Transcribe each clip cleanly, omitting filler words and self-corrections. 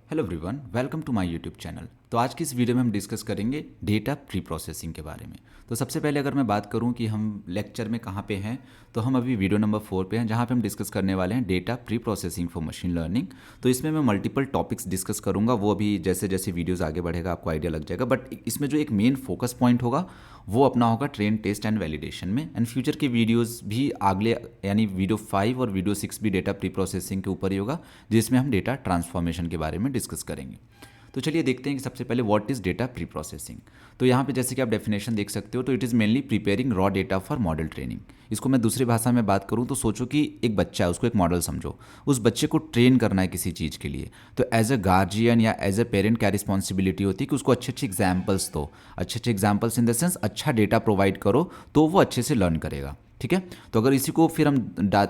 Hello everyone, welcome to my YouTube channel. तो आज की इस वीडियो में हम डिस्कस करेंगे डेटा प्री प्रोसेसिंग के बारे में। तो सबसे पहले अगर मैं बात करूं कि हम लेक्चर में कहां पे हैं, तो हम अभी वीडियो नंबर 4 पे हैं, जहां पे हम डिस्कस करने वाले हैं data pre processing for machine learning. तो इसमें मैं मल्टीपल टॉपिक्स डिस्कस करूंगा, वो अभी जैसे जैसे वीडियोज़ आगे बढ़ेगा आपको आइडिया लग जाएगा। बट इसमें जो एक मेन फोकस पॉइंट होगा वो अपना होगा ट्रेन, टेस्ट एंड वैलिडेशन में। एंड फ्यूचर के वीडियोस भी अगले यानी वीडियो 5 और वीडियो 6 भी डेटा प्री प्रोसेसिंग के ऊपर ही होगा, जिसमें हम डेटा ट्रांसफॉर्मेशन के बारे में डिस्कस करेंगे। तो चलिए देखते हैं कि सबसे पहले what is data pre processing. तो यहाँ पे जैसे कि आप डेफिनेशन देख सकते हो, तो it is mainly preparing raw data for model training. इसको मैं दूसरी भाषा में बात करूँ तो सोचो कि एक बच्चा है, उसको एक मॉडल समझो, उस बच्चे को ट्रेन करना है किसी चीज़ के लिए। तो एज अ गार्जियन या एज अ पेरेंट क्या रिस्पॉन्सिबिलिटी होती है कि उसको अच्छे अच्छे एग्जाम्पल्स दो, अच्छे अच्छे एग्जाम्पल्स इन द सेंस अच्छा डेटा प्रोवाइड करो, तो वो अच्छे से लर्न करेगा। ठीक है। तो अगर इसी को फिर हम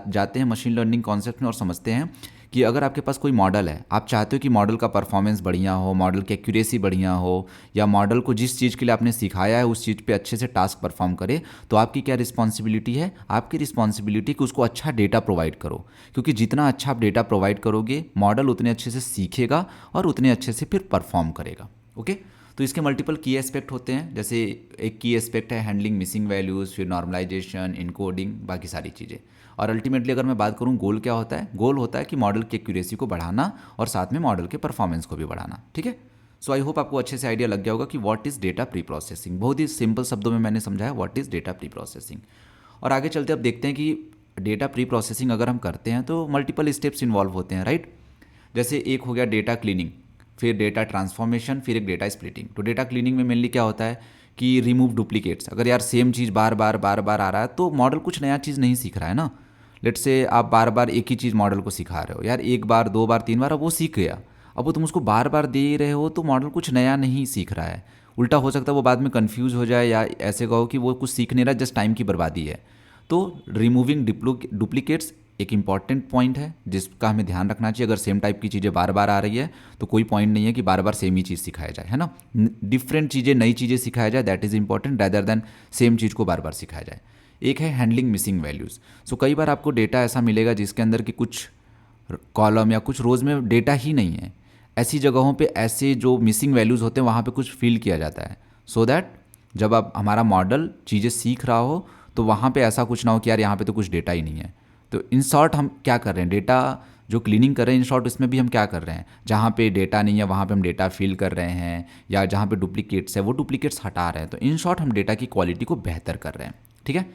जाते हैं मशीन लर्निंग कॉन्सेप्ट में और समझते हैं कि अगर आपके पास कोई मॉडल है, आप चाहते हो कि मॉडल का परफॉर्मेंस बढ़िया हो, मॉडल की एक्यूरेसी बढ़िया हो, या मॉडल को जिस चीज़ के लिए आपने सिखाया है उस चीज़ पे अच्छे से टास्क परफॉर्म करे, तो आपकी क्या रिस्पॉन्सिबिलिटी है? आपकी रिस्पॉन्सिबिलिटी कि उसको अच्छा डेटा प्रोवाइड करो, क्योंकि जितना अच्छा आप डेटा प्रोवाइड करोगे मॉडल उतने अच्छे से सीखेगा और उतने अच्छे से फिर परफॉर्म करेगा। ओके। तो इसके मल्टीपल की एस्पेक्ट होते हैं, जैसे एक की एस्पेक्ट है हैंडलिंग मिसिंग वैल्यूज़, फिर नॉर्मलाइजेशन, इनकोडिंग, बाकी सारी चीज़ें। और अल्टीमेटली अगर मैं बात करूँ गोल क्या होता है, गोल होता है कि मॉडल की एक्यूरेसी को बढ़ाना और साथ में मॉडल के परफॉर्मेंस को भी बढ़ाना। ठीक है। सो आई होप आपको अच्छे से आइडिया लग गया होगा कि what is data pre processing. बहुत ही सिंपल शब्दों में मैंने समझाया what is data pre processing. और आगे चलते अब देखते हैं कि डेटा प्री प्रोसेसिंग अगर हम करते हैं तो मल्टीपल स्टेप्स इन्वॉल्व होते हैं, राइट। जैसे एक हो गया डेटा क्लीनिंग, फिर डेटा ट्रांसफॉर्मेशन, फिर एक डेटा स्प्लिटिंग। तो डेटा क्लीनिंग में मेनली क्या होता है कि रिमूव डुप्लीकेट्स। अगर यार सेम चीज़ बार बार बार बार आ रहा है तो मॉडल कुछ नया चीज़ नहीं सीख रहा है ना। लेट से आप बार बार एक ही चीज़ मॉडल को सिखा रहे हो, यार एक बार दो बार तीन बार अब वो सीख गया, अब वो तुम उसको बार बार दे रहे हो तो मॉडल कुछ नया नहीं सीख रहा है। उल्टा हो सकता है वो बाद में कन्फ्यूज़ हो जाए, या ऐसे कहो कि वो कुछ सीख नहीं रहा, जस्ट टाइम की बर्बादी है। तो रिमूविंग डुप्लीकेट्स एक इंपॉर्टेंट पॉइंट है जिसका हमें ध्यान रखना चाहिए। अगर सेम टाइप की चीज़ें बार बार आ रही है तो कोई पॉइंट नहीं है कि बार बार सेम ही चीज़ सिखाया जाए, है ना। डिफरेंट चीज़ें, नई चीज़ें सिखाया जाए, that is important rather than same चीज़ को बार बार सिखाया जाए। एक है हैंडलिंग मिसिंग वैल्यूज़। सो कई बार आपको डेटा ऐसा मिलेगा जिसके अंदर कि कुछ कॉलम या कुछ रोज़ में डेटा ही नहीं है। ऐसी जगहों पे ऐसे जो मिसिंग वैल्यूज़ होते हैं वहाँ पे कुछ फिल किया जाता है, सो दैट जब आप हमारा मॉडल चीज़ें सीख रहा हो तो वहाँ पे ऐसा कुछ ना हो कि यार यहाँ पे तो कुछ डेटा ही नहीं है। तो इन शॉर्ट हम क्या कर रहे हैं, डेटा जो क्लीनिंग कर रहे हैं, इन शॉर्ट इसमें भी हम क्या कर रहे हैं, जहाँ पे डेटा नहीं है वहाँ पे हम डेटा फिल कर रहे हैं, या जहाँ पे डुप्लीकेट्स है वो डुप्लीकेट्स हटा रहे हैं। तो इन शॉर्ट हम डेटा की क्वालिटी को बेहतर कर रहे हैं। ठीक है।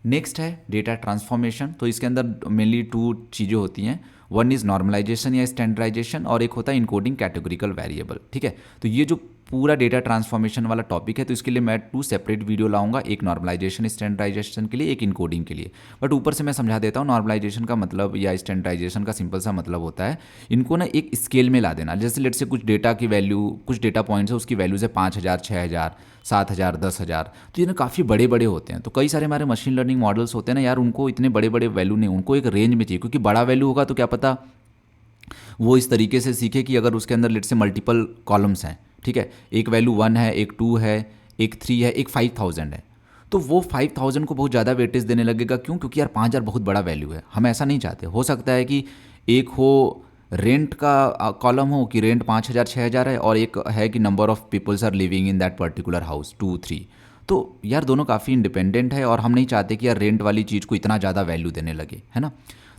नेक्स्ट है डेटा ट्रांसफॉर्मेशन। तो इसके अंदर मेनली 2 चीज़ें होती हैं, वन इज़ नॉर्मलाइजेशन या स्टैंडर्डाइजेशन, और एक होता है इनकोडिंग कैटेगोरिकल वेरिएबल। ठीक है। तो ये जो पूरा डेटा ट्रांसफॉर्मेशन वाला टॉपिक है, तो इसके लिए मैं 2 सेपरेट वीडियो लाऊंगा, एक नॉर्मलाइजेशन स्टैंडर्डाइजेशन के लिए, एक इनकोडिंग के लिए। बट ऊपर से मैं समझा देता हूँ, नॉर्मलाइजेशन का मतलब या स्टैंडर्डाइजेशन का सिंपल सा मतलब होता है इनको ना एक स्केल में ला देना। जैसे लेट से कुछ डेटा की वैल्यू, कुछ डेटा पॉइंट्स है उसकी वैल्यूज़ है 5000, 6000, 7000, 10,000, तो ये ना काफ़ी बड़े बड़े होते हैं। तो कई सारे हमारे मशीन लर्निंग मॉडल्स होते हैं ना यार, उनको इतने बड़े बड़े वैल्यू नहीं, उनको एक रेंज में चाहिए, क्योंकि बड़ा वैल्यू होगा तो क्या पता वो इस तरीके से सीखे कि अगर उसके अंदर लेट से मल्टीपल कॉलम्स हैं, ठीक है, एक वैल्यू 1 है, एक 2 है, एक 3 है, एक 5000 है, तो वो 5000 को बहुत ज़्यादा वेटेज देने लगेगा। क्यों? क्योंकि यार 5000 बहुत बड़ा वैल्यू है, हम ऐसा नहीं चाहते। हो सकता है कि एक हो रेंट का कॉलम हो कि रेंट 5000 6000 है, और एक है कि number of peoples are living in that particular house 2 3। तो यार दोनों काफ़ी इंडिपेंडेंट है, और हम नहीं चाहते कि यार रेंट वाली चीज़ को इतना ज़्यादा वैल्यू देने लगे, है ना।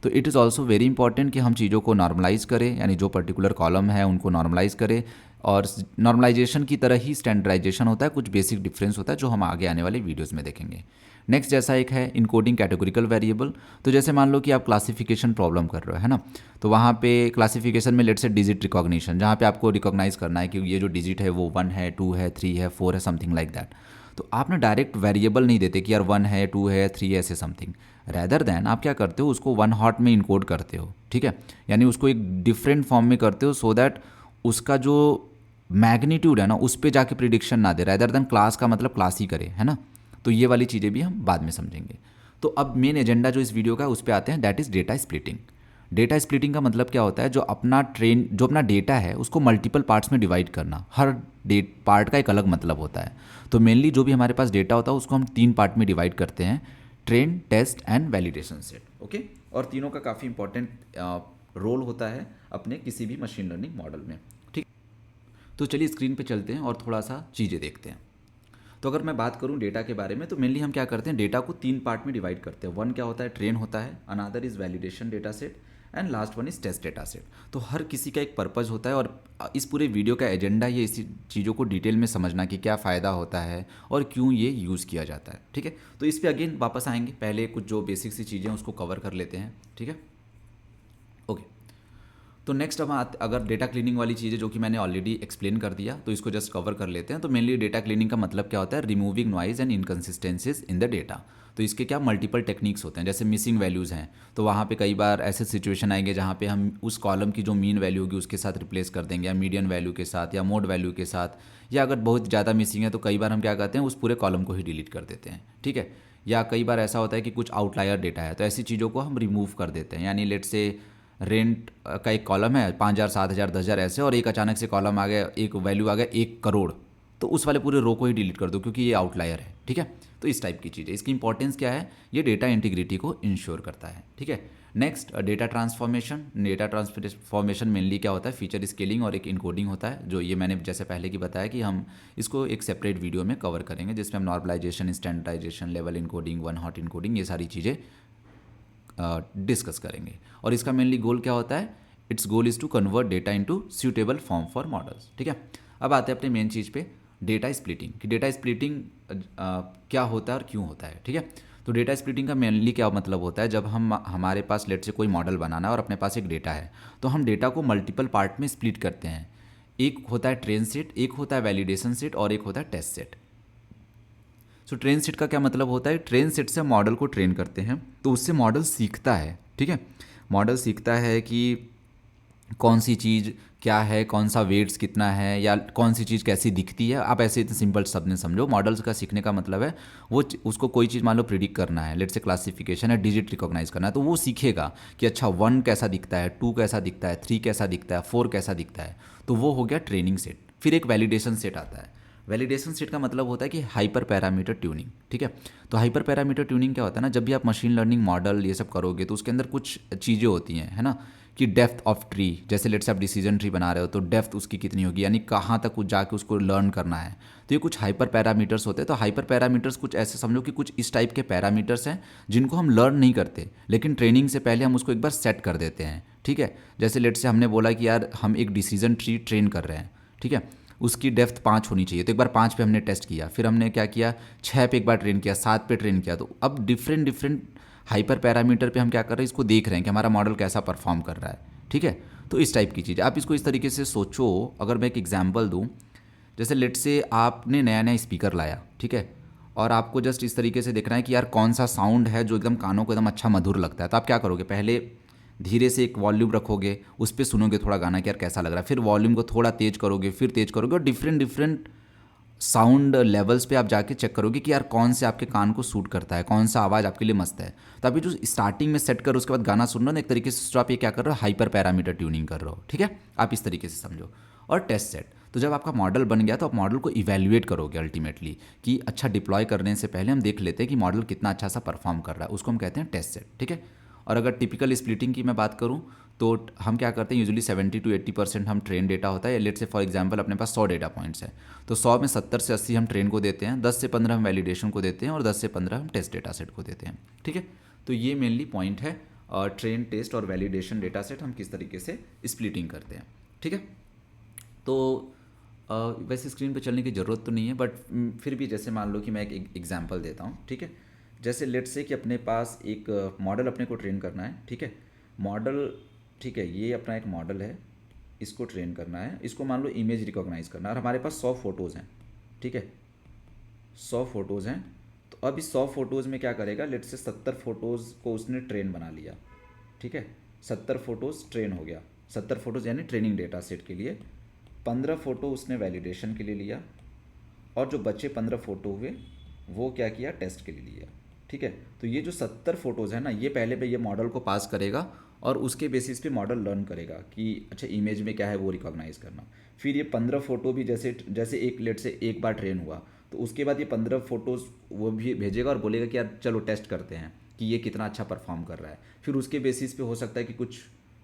तो it is also very important कि हम चीज़ों को नॉर्मलाइज करें, यानी जो पर्टिकुलर कॉलम है उनको नॉर्मलाइज करें। और नॉर्मलाइजेशन की तरह ही स्टैंडर्डाइजेशन होता है, कुछ बेसिक डिफरेंस होता है जो हम आगे आने वाले वीडियोस में देखेंगे। नेक्स्ट जैसा एक है इनकोडिंग कैटेगोरिकल वेरिएबल। तो जैसे मान लो कि आप क्लासिफिकेशन प्रॉब्लम कर रहे हो, है ना, तो वहाँ पे क्लासिफिकेशन में लेट से डिजिट रिकॉग्निशन, जहाँ पे आपको रिकॉग्नाइज करना है कि ये जो डिजिट है वो 1 है, 2 है, 3 है, 4 है, समथिंग लाइक दैट। तो आप ना डायरेक्ट वेरिएबल नहीं देते कि यार 1 है, 2 है, 3 है, ऐसे समथिंग। रैदर दैन आप क्या करते हो, उसको 1 हॉट में इनकोड करते हो। ठीक है। यानी उसको एक डिफरेंट फॉर्म में करते हो, सो दैट उसका जो मैग्नीट्यूड है ना उस पर जाके प्रिडिक्शन ना दे, रैदर देन क्लास का मतलब क्लास ही करे, है ना। तो ये वाली चीज़ें भी हम बाद में समझेंगे। तो अब मेन एजेंडा जो इस वीडियो का है उस पर आते हैं, that is data splitting. Data splitting का मतलब क्या होता है, जो अपना डेटा है उसको मल्टीपल पार्ट्स में डिवाइड करना। हर पार्ट का एक अलग मतलब होता है। तो मेनली जो भी हमारे पास डेटा होता है उसको हम 3 पार्ट में डिवाइड करते हैं, train, test and validation set. Okay. और तीनों का काफ़ी इंपॉर्टेंट रोल होता है अपने किसी भी मशीन लर्निंग मॉडल में। ठीक, तो चलिए स्क्रीन पे चलते हैं और थोड़ा सा चीज़ें देखते हैं। तो अगर मैं बात करूं डेटा के बारे में, तो मेनली हम क्या करते हैं, डेटा को 3 पार्ट में डिवाइड करते हैं। वन क्या होता है, ट्रेन होता है, another is validation data set, and last one is test data set. तो हर किसी का एक पर्पज़ होता है, और इस पूरे वीडियो का एजेंडा ये इसी चीज़ों को डिटेल में समझना कि क्या फ़ायदा होता है और क्यों ये यूज़ किया जाता है। ठीक है, तो इस पर अगेन वापस आएंगे, पहले कुछ जो बेसिक सी चीज़ें हैं उसको कवर कर लेते हैं। ठीक है, ओके। तो नेक्स्ट अब अगर डेटा क्लीनिंग वाली चीज़ें जो कि मैंने ऑलरेडी एक्सप्लेन कर दिया, तो इसको जस्ट कवर कर लेते हैं। तो मेनली डेटा क्लीनिंग का मतलब क्या होता है, removing noise and inconsistencies in the data. तो इसके क्या मल्टीपल टेक्निक्स होते हैं, जैसे मिसिंग वैल्यूज़ हैं, तो वहाँ पे कई बार ऐसे सिचुएशन आएंगे जहाँ पे हम उस कॉलम की जो मीन वैल्यू होगी उसके साथ रिप्लेस कर देंगे, या मीडियन वैल्यू के साथ, या मोड वैल्यू के साथ, या अगर बहुत ज़्यादा मिसिंग है तो कई बार हम क्या करते हैं, उस पूरे कॉलम को ही डिलीट कर देते हैं। ठीक है, या कई बार ऐसा होता है कि कुछ आउटलायर डेटा है, तो ऐसी चीज़ों को हम रिमूव कर देते हैं। यानी लेट से रेंट का एक कॉलम है, 5,000, 7,000, 10,000 ऐसे, और एक अचानक से कॉलम आ गया, एक वैल्यू आ गया 1 करोड़, तो उस वाले पूरे रो को ही डिलीट कर दो क्योंकि ये आउटलायर है। ठीक है, तो इस टाइप की चीज़ है। इसकी इंपॉर्टेंस क्या है, ये डेटा इंटीग्रिटी को इंश्योर करता है। ठीक है, next data transformation. Data transformation mainly क्या होता है, फीचर स्केलिंग और एक इनकोडिंग होता है, जो ये मैंने जैसे पहले की बताया कि हम इसको एक सेपरेट वीडियो में कवर करेंगे, जिसमें हम नॉर्मलाइजेशन, स्टैंडर्डाइजेशन, लेवल इनकोडिंग, वन हॉट इनकोडिंग, ये सारी चीज़ें डिस्कस करेंगे। और इसका मेनली गोल क्या होता है, it's goal is to convert data into suitable form for models. ठीक है, अब आते हैं अपने मेन चीज़ पे, डेटा स्प्लिटिंग। कि डेटा स्प्लिटिंग क्या होता है और क्यों होता है। ठीक है, तो डेटा स्प्लिटिंग का मेनली क्या मतलब होता है, जब हमारे पास लेट से कोई मॉडल बनाना है और अपने पास एक डेटा है, तो हम डेटा को मल्टीपल पार्ट में स्प्लिट करते हैं। एक होता है ट्रेन सेट, एक होता है वैलिडेशन सेट, और एक होता है test set. So train set का क्या मतलब होता है, ट्रेन सेट से मॉडल को ट्रेन करते हैं, तो उससे मॉडल सीखता है। ठीक है, मॉडल सीखता है कि कौन सी चीज़ क्या है, कौन सा वेट्स कितना है, या कौन सी चीज़ कैसी दिखती है। आप ऐसे इतने सिंपल शब्द में समझो, मॉडल्स का सीखने का मतलब है वो उसको कोई चीज़ मान लो प्रिडिक्ट करना है, लेट से क्लासिफिकेशन है, डिजिट रिकॉग्नाइज करना है, तो वो सीखेगा कि अच्छा 1 कैसा दिखता है, 2 कैसा दिखता है, 3 कैसा दिखता है, 4 कैसा दिखता है। तो वो हो गया ट्रेनिंग सेट। फिर एक वैलिडेशन सेट आता है। वैलिडेशन सेट का मतलब होता है कि हाइपर पैरामीटर ट्यूनिंग। ठीक है, तो हाइपर पैरामीटर ट्यूनिंग क्या होता है ना, जब भी आप मशीन लर्निंग मॉडल ये सब करोगे तो उसके अंदर कुछ चीज़ें होती हैं, है ना, कि डेप्थ ऑफ ट्री, जैसे लेट से आप डिसीजन ट्री बना रहे हो तो डेप्थ उसकी कितनी होगी, यानी कहाँ तक कुछ जाके उसको लर्न करना है। तो ये कुछ हाइपर पैरामीटर्स होते हैं। तो हाइपर पैरामीटर्स कुछ ऐसे समझो कि कुछ इस टाइप के पैरामीटर्स हैं जिनको हम लर्न नहीं करते, लेकिन ट्रेनिंग से पहले हम उसको एक बार सेट कर देते हैं। ठीक है, जैसे लेट से हमने बोला कि यार हम एक डिसीजन ट्री ट्रेन कर रहे हैं। ठीक है, उसकी डेप्थ 5 होनी चाहिए, तो एक बार 5 पे हमने टेस्ट किया, फिर हमने क्या किया, 6 पे एक बार ट्रेन किया, 7 पे ट्रेन किया। तो अब डिफरेंट डिफरेंट हाइपर पैरामीटर पे हम क्या कर रहे हैं, इसको देख रहे हैं कि हमारा मॉडल कैसा परफॉर्म कर रहा है। ठीक है, तो इस टाइप की चीज़ आप इसको इस तरीके से सोचो। अगर मैं एक एग्जांपल दूं, जैसे लेट से आपने नया नया स्पीकर लाया, ठीक है, और आपको जस्ट इस तरीके से देखना है कि यार कौन सा साउंड है जो एकदम कानों को एकदम अच्छा मधुर लगता है। तो आप क्या करोगे, पहले धीरे से एक वॉल्यूम रखोगे, उस पर सुनोगे थोड़ा गाना कि यार कैसा लग रहा है, फिर वॉल्यूम को थोड़ा तेज करोगे, फिर तेज करोगे, और डिफरेंट डिफरेंट साउंड लेवल्स पे आप जाके चेक करोगे कि यार कौन से आपके कान को सूट करता है, कौन सा आवाज़ आपके लिए मस्त है। तो अभी जो स्टार्टिंग में सेट करो, उसके बाद गाना सुन रहे हो ना, एक तरीके से तो आप ये क्या कर रहे हो, हाइपर पैरामीटर ट्यूनिंग कर रहे हो। ठीक है, आप इस तरीके से समझो। और टेस्ट सेट, तो जब आपका मॉडल बन गया तो आप मॉडल को इवैल्यूएट करोगे अल्टीमेटली, कि अच्छा डिप्लॉय करने से पहले हम देख लेते हैं कि मॉडल कितना अच्छा सा परफॉर्म कर रहा है, उसको हम कहते हैं टेस्ट सेट। ठीक है, और अगर टिपिकल स्प्लिटिंग की मैं बात करूं तो हम क्या करते हैं, यूजुअली 70 to 80% हम ट्रेन डेटा होता है। लेट से फॉर एग्जांपल अपने पास 100 डेटा पॉइंट्स हैं, तो 100 में 70 से 80 हम ट्रेन को देते हैं, 10 से 15 हम वैलिडेशन को देते हैं, और 10 से 15 हम टेस्ट डेटा सेट को देते हैं। ठीक है, तो ये मेनली पॉइंट है ट्रेन, टेस्ट और वैलिडेशन डेटा सेट हम किस तरीके से स्प्लिटिंग करते हैं। ठीक है, तो वैसे स्क्रीन पे चलने की ज़रूरत तो नहीं है, बट फिर भी जैसे मान लो कि मैं एक एग्जांपल देता हूँ। ठीक है, जैसे लेट से कि अपने पास एक मॉडल अपने को ट्रेन करना है। ठीक है, मॉडल, ठीक है, ये अपना एक मॉडल है, इसको ट्रेन करना है, इसको मान लो इमेज रिकॉग्नाइज करना है, और हमारे पास 100 फ़ोटोज़ हैं। ठीक है, 100 फ़ोटोज़ हैं, तो अब इस 100 फ़ोटोज़ में क्या करेगा, लेट से 70 फ़ोटोज़ को उसने ट्रेन बना लिया। ठीक है, 70 फ़ोटोज़ ट्रेन हो गया, 70 फ़ोटोज़ यानी ट्रेनिंग डेटा सेट के लिए, 15 फ़ोटो उसने वैलिडेशन के लिए लिया, और जो बचे 15 फ़ोटो हुए वो क्या किया, टेस्ट के लिए लिया। ठीक है, तो ये जो 70 फ़ोटोज़ है ना, ये पहले पे ये मॉडल को पास करेगा, और उसके बेसिस पे मॉडल लर्न करेगा कि अच्छा इमेज में क्या है वो रिकॉग्नाइज करना। फिर ये 15 फ़ोटो भी जैसे जैसे एक लेट से एक बार ट्रेन हुआ, तो उसके बाद ये 15 फ़ोटोज़ वो भी भेजेगा और बोलेगा कि यार चलो टेस्ट करते हैं कि ये कितना अच्छा परफॉर्म कर रहा है। फिर उसके बेसिस पे हो सकता है कि कुछ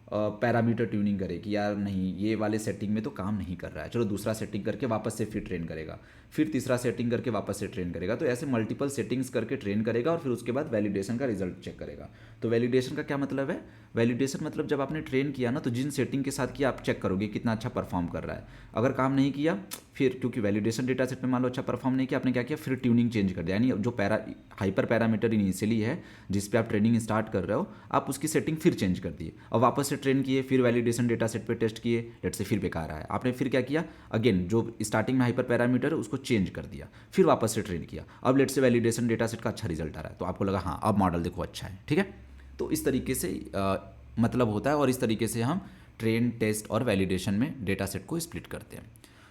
पैरामीटर ट्यूनिंग करे कि यार नहीं ये वाले सेटिंग में तो काम नहीं कर रहा है, चलो दूसरा सेटिंग करके वापस से फिर ट्रेन करेगा, फिर तीसरा सेटिंग करके वापस से ट्रेन करेगा। तो ऐसे मल्टीपल सेटिंग्स करके ट्रेन करेगा और फिर उसके बाद वैलिडेशन का रिजल्ट चेक करेगा। तो वैलिडेशन का क्या मतलब है? वैलिडेशन मतलब जब आपने ट्रेन किया ना, तो जिन सेटिंग के साथ किया आप चेक करोगे कितना अच्छा परफॉर्म कर रहा है। अगर काम नहीं किया फिर, क्योंकि वैलिडेशन डेटा सेट में मान लो अच्छा परफॉर्म नहीं किया, आपने क्या किया, फिर ट्यूनिंग चेंज कर दिया, यानी जो हाइपर पैरामीटर इनिशियली है जिस पे आप ट्रेनिंग स्टार्ट कर रहे हो, आप उसकी सेटिंग फिर चेंज कर दिए और वापस से ट्रेन किए, फिर वैलिडेशन डेटा सेट पे टेस्ट किए, लेट से फिर बेकार आया, आपने फिर क्या किया, अगेन जो स्टार्टिंग में हाइपर पैरामीटर है उसको चेंज कर दिया, फिर वापस से ट्रेन किया, अब लेट से वैलिडेशन डेटा सेट का अच्छा रिजल्ट आ रहा है, तो आपको लगा हाँ अब मॉडल देखो अच्छा है, ठीक है। तो इस तरीके से मतलब होता है और इस तरीके से हम ट्रेन, टेस्ट और वैलिडेशन में डेटा सेट को स्प्लिट करते हैं।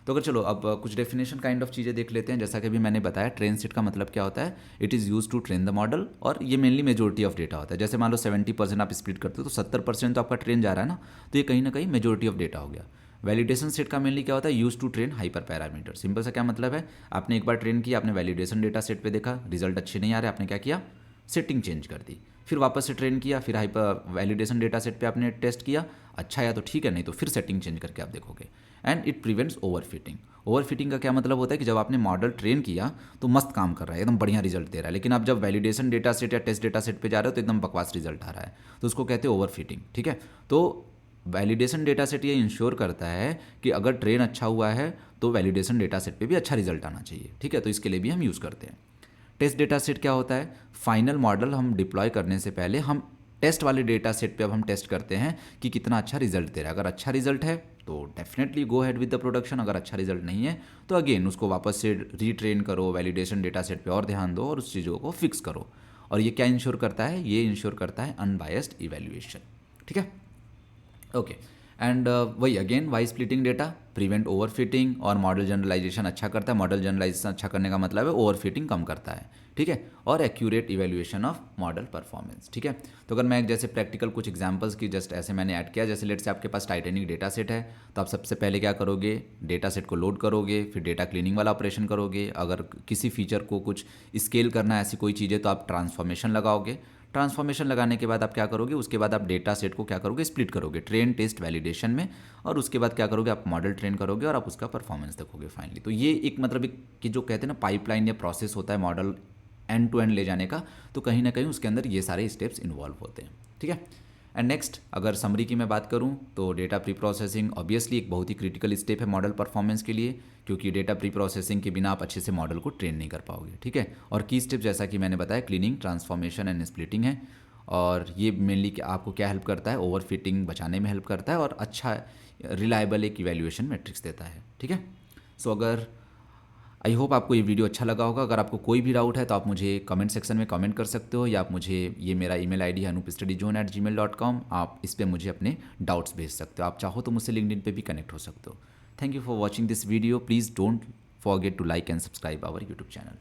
तो अगर चलो अब कुछ डेफिनेशन काइंड ऑफ चीज़ें देख लेते हैं। जैसा कि अभी मैंने बताया, ट्रेन सेट का मतलब क्या होता है, it is use to train the model, और ये मेनली मेजोरिटी ऑफ डेटा होता है। जैसे मान लो 70% आप स्प्लिट करते हो तो 70% तो आपका ट्रेन जा रहा है ना, तो ये कहीं ना कहीं मेजोरिटी ऑफ डेटा हो गया। वैलिडेशन सेट का मेनली क्या होता है, use to train hyper parameter. Simple सा क्या मतलब है, आपने एक बार ट्रेन किया, आपने वैलिडेशन डेटा सेट पे देखा रिजल्ट अच्छे नहीं आ रहे, आपने क्या किया, सेटिंग चेंज कर दी, फिर वापस से ट्रेन किया, फिर हाइपर वैलिडेशन डेटा सेट पे आपने टेस्ट किया, अच्छा आया तो ठीक है, नहीं तो फिर सेटिंग चेंज करके आप देखोगे। And it prevents overfitting. Overfitting का क्या मतलब होता है कि जब आपने मॉडल ट्रेन किया तो मस्त काम कर रहा है, एकदम बढ़िया रिजल्ट दे रहा है, लेकिन आप जब वैलिडेशन डेटा सेट या टेस्ट डेटा सेट पे जा रहे हो तो एकदम बकवास रिजल्ट आ रहा है, तो उसको कहते हैं ओवरफिटिंग, ठीक है। तो वैलिडेशन डेटा सेट ये इंश्योर करता है कि अगर ट्रेन अच्छा हुआ है तो वैलिडेशन डेटा सेट पे भी अच्छा रिजल्ट आना चाहिए, ठीक है। तो इसके लिए भी हम यूज़ करते हैं। टेस्ट डेटा सेट क्या होता है, फाइनल मॉडल हम डिप्लॉय करने से पहले हम टेस्ट वाले डेटा सेट पे अब हम टेस्ट करते हैं कि कितना अच्छा रिजल्ट दे रहा है। अगर अच्छा रिजल्ट है तो definitely go had with the production, अगर अच्छा रिजल्ट नहीं है तो अगेन उसको वापस से रीट्रेन करो, वैलिडेशन डेटा सेट पे और ध्यान दो और उस चीज़ों को फिक्स करो। और ये क्या इंश्योर करता है, ये इंश्योर करता है अनबायस्ड इवैल्यूएशन, ठीक है। ओके, एंड वही again why splitting data prevent overfitting, और मॉडल जनरलाइजेशन अच्छा करता है। मॉडल जनरलाइजेशन अच्छा करने का मतलब है ओवरफिटिंग कम करता है, ठीक है। और accurate evaluation of model performance, ठीक है। तो अगर मैं जैसे प्रैक्टिकल कुछ एग्जांपल्स की जस्ट ऐसे मैंने ऐड किया, जैसे लेट से आपके पास टाइटेनिक डेटा सेट है, तो आप सबसे पहले क्या करोगे, डेटा सेट को लोड करोगे, फिर डेटा क्लीनिंग वाला ऑपरेशन करोगे। अगर किसी फीचर को कुछ स्केल करना है, ऐसी कोई चीज़ें, तो आप ट्रांसफॉर्मेशन लगाओगे। ट्रांसफॉर्मेशन लगाने के बाद आप क्या करोगे, उसके बाद आप डेटा सेट को क्या करोगे, स्प्लिट करोगे ट्रेन, टेस्ट, वैलिडेशन में, और उसके बाद क्या करोगे, आप मॉडल ट्रेन करोगे और आप उसका परफॉर्मेंस देखोगे फाइनली। तो ये एक मतलब एक कि जो कहते हैं ना पाइपलाइन या प्रोसेस होता है मॉडल एंड टू एंड ले जाने का, तो कहीं ना कहीं उसके अंदर ये सारे स्टेप्स इन्वॉल्व होते हैं, ठीक है। एंड नेक्स्ट अगर समरी की मैं बात करूं तो डेटा प्री प्रोसेसिंग ऑब्वियसली एक बहुत ही क्रिटिकल स्टेप है मॉडल परफॉर्मेंस के लिए, क्योंकि डेटा प्री प्रोसेसिंग के बिना आप अच्छे से मॉडल को ट्रेन नहीं कर पाओगे, ठीक है। और की स्टेप जैसा कि मैंने बताया क्लीनिंग, ट्रांसफॉर्मेशन एंड स्प्लिटिंग है, और ये मेनली आपको क्या हेल्प करता है, ओवर फिटिंग बचाने में हेल्प करता है और अच्छा रिलायबल एक इवैल्यूएशन मैट्रिक्स देता है, ठीक है। सो अगर आई होप आपको ये वीडियो अच्छा लगा होगा। अगर आपको कोई भी डाउट है तो आप मुझे कमेंट सेक्शन में कमेंट कर सकते हो, या आप मुझे, ये मेरा ईमेल आईडी है anup.studyzone@gmail.com, आप इस पर मुझे अपने डाउट्स भेज सकते हो। आप चाहो तो मुझसे लिंक्डइन पे भी कनेक्ट हो सकते हो। Thank you for watching this video. Please don't forget to like and subscribe our YouTube channel.